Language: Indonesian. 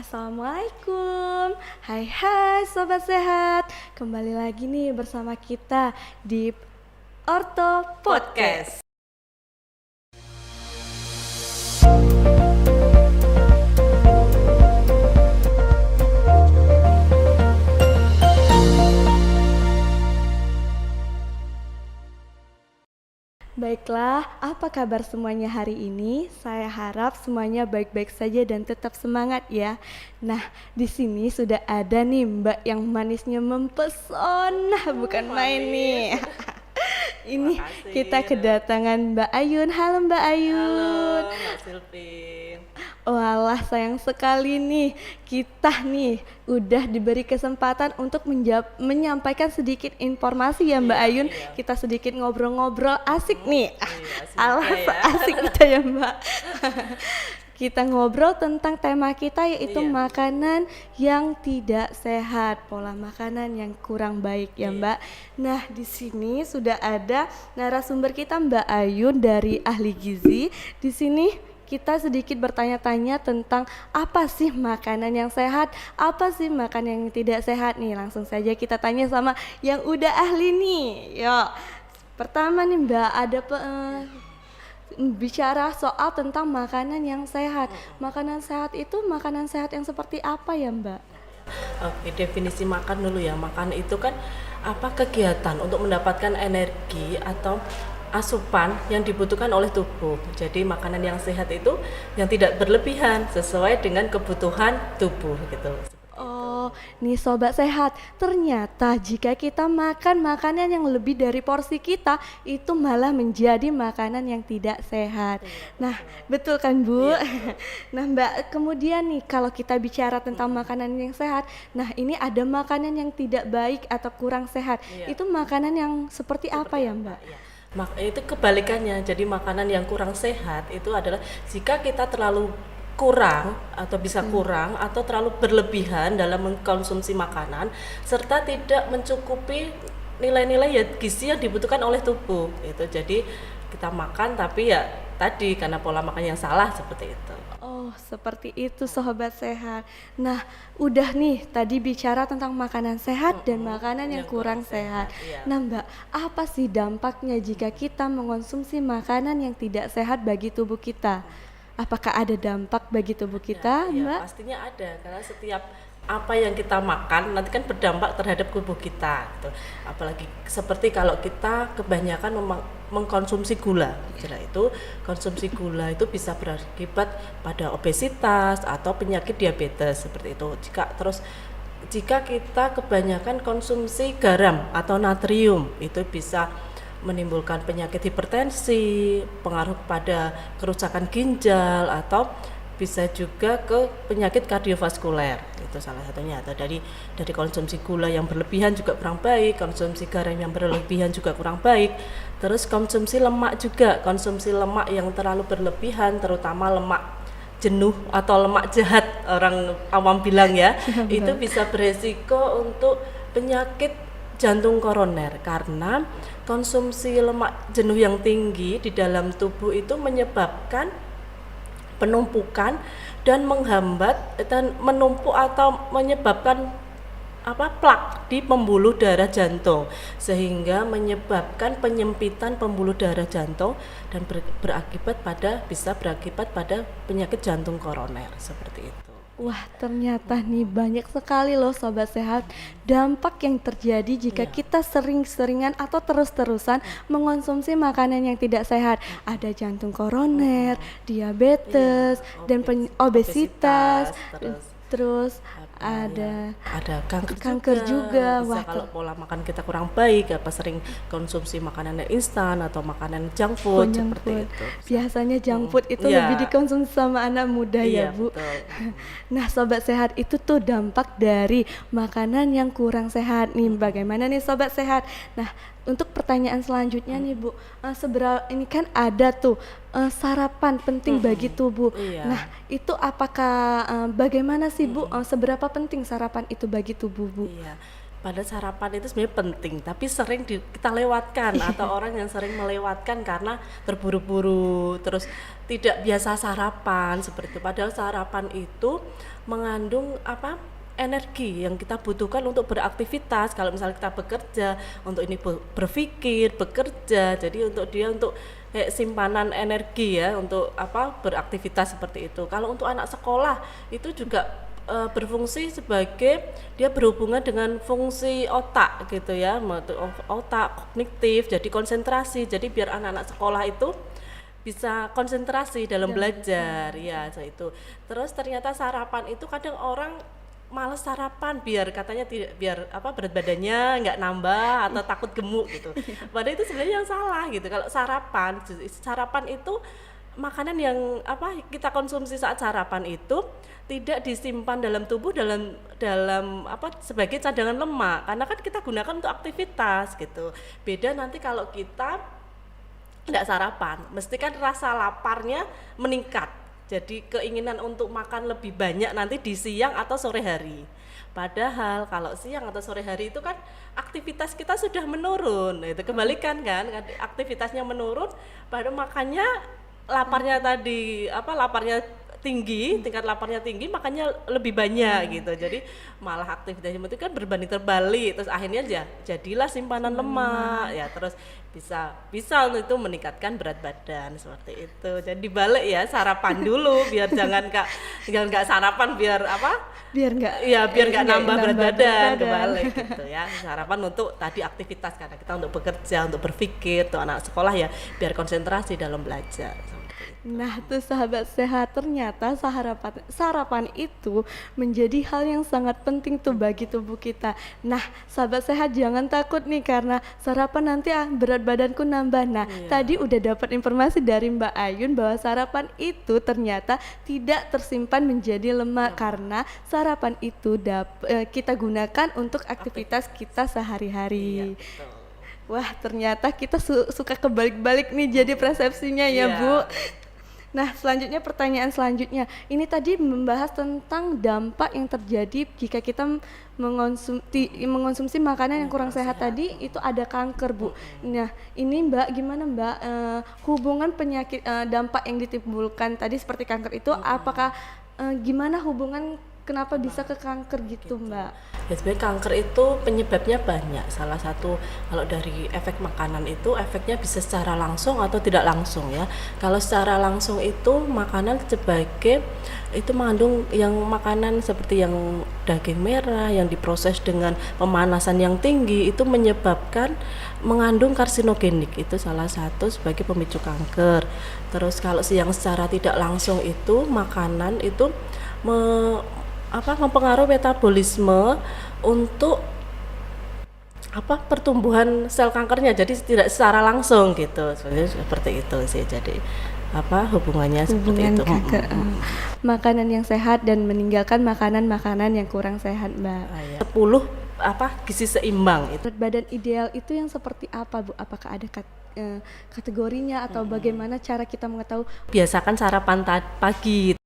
Assalamualaikum. Hai hai sobat sehat. Kembali lagi nih bersama kita di Orto Podcast. Baiklah, apa kabar semuanya hari ini? Saya harap semuanya baik-baik saja dan tetap semangat ya. Nah, di sini sudah ada nih Mbak yang manisnya mempesona, bukan main nih. Ini Makasih. kita kedatangan Mbak Ayun. Halo Mbak Ayun. Halo Mbak Silvin. Walah, sayang sekali nih kita nih udah diberi kesempatan untuk menyampaikan sedikit informasi ya Mbak Iya, Ayun. iya. Kita sedikit ngobrol-ngobrol asik nih. Iya, Alah, semoga ya. asik kita ya Mbak. Kita ngobrol tentang tema kita yaitu Iya. makanan yang tidak sehat, pola makanan yang kurang baik ya Iya. Mbak. Nah, di sini sudah ada narasumber kita Mbak Ayun dari Ahli Gizi. Di sini kita sedikit bertanya-tanya tentang apa sih makanan yang sehat, apa sih makanan yang tidak sehat nih. Langsung saja kita tanya sama yang udah ahli nih. Yuk. Pertama nih Mbak, ada bicara soal tentang makanan yang sehat. Makanan sehat itu makanan sehat yang seperti apa ya Mbak? Oke, definisi makan dulu ya. Makan itu kan apa kegiatan untuk mendapatkan energi atau asupan yang dibutuhkan oleh tubuh. Jadi makanan yang sehat itu yang tidak berlebihan sesuai dengan kebutuhan tubuh gitu. Oh, nih sobat sehat, ternyata jika kita makan makanan yang lebih dari porsi kita, itu malah menjadi makanan yang tidak sehat. Nah, betul kan Bu? Iya, Nah Mbak, kemudian nih kalau kita bicara tentang makanan yang sehat, nah ini ada makanan yang tidak baik atau kurang sehat. Iya. Itu makanan yang seperti apa ya Mbak? Ya. Itu kebalikannya. Jadi makanan yang kurang sehat itu adalah jika kita terlalu kurang atau bisa kurang atau terlalu berlebihan dalam mengkonsumsi makanan serta tidak mencukupi nilai-nilai ya gizi yang dibutuhkan oleh tubuh. Itu jadi kita makan tapi ya tadi karena pola makan yang salah seperti itu. Oh, seperti itu sobat sehat. Nah, udah nih tadi bicara tentang makanan sehat dan makanan yang kurang sehat. Iya. Nah, Mbak, apa sih dampaknya jika kita mengonsumsi makanan yang tidak sehat bagi tubuh kita? Apakah ada dampak bagi tubuh kita, Iya, Mbak? pastinya ada karena setiap apa yang kita makan nanti kan berdampak terhadap tubuh kita gitu. Apalagi seperti kalau kita kebanyakan mengkonsumsi gula. Setelah itu konsumsi gula itu bisa berakibat pada obesitas atau penyakit diabetes seperti itu. Jika kita kebanyakan konsumsi garam atau natrium itu bisa menimbulkan penyakit hipertensi, pengaruh pada kerusakan ginjal atau bisa juga ke penyakit kardiovaskuler. Itu salah satunya. Atau dari konsumsi gula yang berlebihan juga kurang baik, konsumsi garam yang berlebihan juga kurang baik. Terus konsumsi lemak juga, konsumsi lemak yang terlalu berlebihan terutama lemak jenuh atau lemak jahat orang awam bilang ya, itu bisa beresiko untuk penyakit jantung koroner karena konsumsi lemak jenuh yang tinggi di dalam tubuh itu menyebabkan penumpukan dan menghambat dan menumpuk atau menyebabkan plak di pembuluh darah jantung sehingga menyebabkan penyempitan pembuluh darah jantung dan bisa berakibat pada penyakit jantung koroner seperti itu. Wah, ternyata nih banyak sekali loh sobat sehat dampak yang terjadi jika Iya. kita sering-seringan atau terus-terusan mengonsumsi makanan yang tidak sehat. Ada jantung koroner, diabetes, dan obesitas, terus ada kanker juga. Wah, Bisa kalau pola makan kita kurang baik, sering konsumsi makanan yang instan atau makanan junk food junk seperti food. itu. Biasanya junk food itu Iya. lebih dikonsumsi sama anak muda ya Iya, Bu. betul. Nah sobat sehat, itu tuh dampak dari makanan yang kurang sehat nih. Bagaimana nih sobat sehat? Nah, untuk pertanyaan selanjutnya nih Bu, seberapa ini kan ada tuh sarapan penting bagi tubuh. Iya. Nah, itu apakah bagaimana sih Bu, seberapa penting sarapan itu bagi tubuh Bu? Iya. Pada sarapan itu sebenarnya penting, tapi sering kita lewatkan atau orang yang sering melewatkan karena terburu-buru, terus tidak biasa sarapan seperti itu. Padahal sarapan itu mengandung energi yang kita butuhkan untuk beraktivitas. Kalau misalnya kita bekerja, untuk ini berpikir, bekerja, jadi untuk kayak simpanan energi ya untuk beraktivitas seperti itu. Kalau untuk anak sekolah itu juga berfungsi sebagai dia berhubungan dengan fungsi otak gitu ya, otak kognitif, jadi konsentrasi, jadi biar anak-anak sekolah itu bisa konsentrasi dalam belajar ya itu. Terus ternyata sarapan itu kadang orang males sarapan katanya tidak biar berat badannya nggak nambah atau takut gemuk gitu. Padahal itu sebenarnya yang salah gitu. Kalau sarapan itu makanan yang kita konsumsi saat sarapan itu tidak disimpan dalam tubuh dalam sebagai cadangan lemak, karena kan kita gunakan untuk aktivitas gitu. Beda nanti kalau kita tidak sarapan, mesti kan rasa laparnya meningkat, jadi keinginan untuk makan lebih banyak nanti di siang atau sore hari. Padahal kalau siang atau sore hari itu kan aktivitas kita sudah menurun, itu kebalikan kan, aktivitasnya menurun, baru makannya laparnya tinggi, tingkat laparnya tinggi, makanya lebih banyak gitu. Jadi malah aktivitasnya itu kan berbanding terbalik, terus akhirnya jadilah simpanan lemak ya, terus bisa untuk itu meningkatkan berat badan seperti itu. Jadi dibalik ya, sarapan dulu biar jangan nggak sarapan biar nggak nambah berat badan, kebalik gitu ya. Sarapan untuk tadi aktivitas, karena kita untuk bekerja, untuk berpikir, tuh anak sekolah ya biar konsentrasi dalam belajar. Nah tuh sahabat sehat, ternyata sarapan itu menjadi hal yang sangat penting tuh bagi tubuh kita. Nah sahabat sehat jangan takut nih karena sarapan nanti berat badanku nambah. Nah tadi udah dapat informasi dari Mbak Ayun bahwa sarapan itu ternyata tidak tersimpan menjadi lemak karena sarapan itu kita gunakan untuk aktivitas kita sehari-hari. Wah ternyata kita suka kebalik-balik nih jadi persepsinya ya Bu. Nah selanjutnya, pertanyaan selanjutnya ini tadi membahas tentang dampak yang terjadi jika kita mengonsumsi makanan yang kurang sehat tadi, itu ada kanker Bu. Nah ini Mbak gimana Mbak, hubungan penyakit dampak yang ditimbulkan tadi seperti kanker itu apakah gimana hubungan kenapa bisa ke kanker gitu Mbak? Ya sebenarnya kanker itu penyebabnya banyak. Salah satu kalau dari efek makanan itu efeknya bisa secara langsung atau tidak langsung ya. Kalau secara langsung itu makanan sebagai itu mengandung yang makanan seperti yang daging merah yang diproses dengan pemanasan yang tinggi itu menyebabkan mengandung karsinogenik, itu salah satu sebagai pemicu kanker. Terus kalau yang secara tidak langsung itu makanan itu mempengaruhi metabolisme untuk pertumbuhan sel kankernya, jadi tidak secara langsung gitu. Seperti itu sih, jadi hubungannya seperti itu. Makanan yang sehat dan meninggalkan makanan-makanan yang kurang sehat Mbak. 10 gizi seimbang itu. Berat badan ideal itu yang seperti apa Bu? Apakah ada kategorinya atau bagaimana cara kita mengetahui? Biasakan sarapan pagi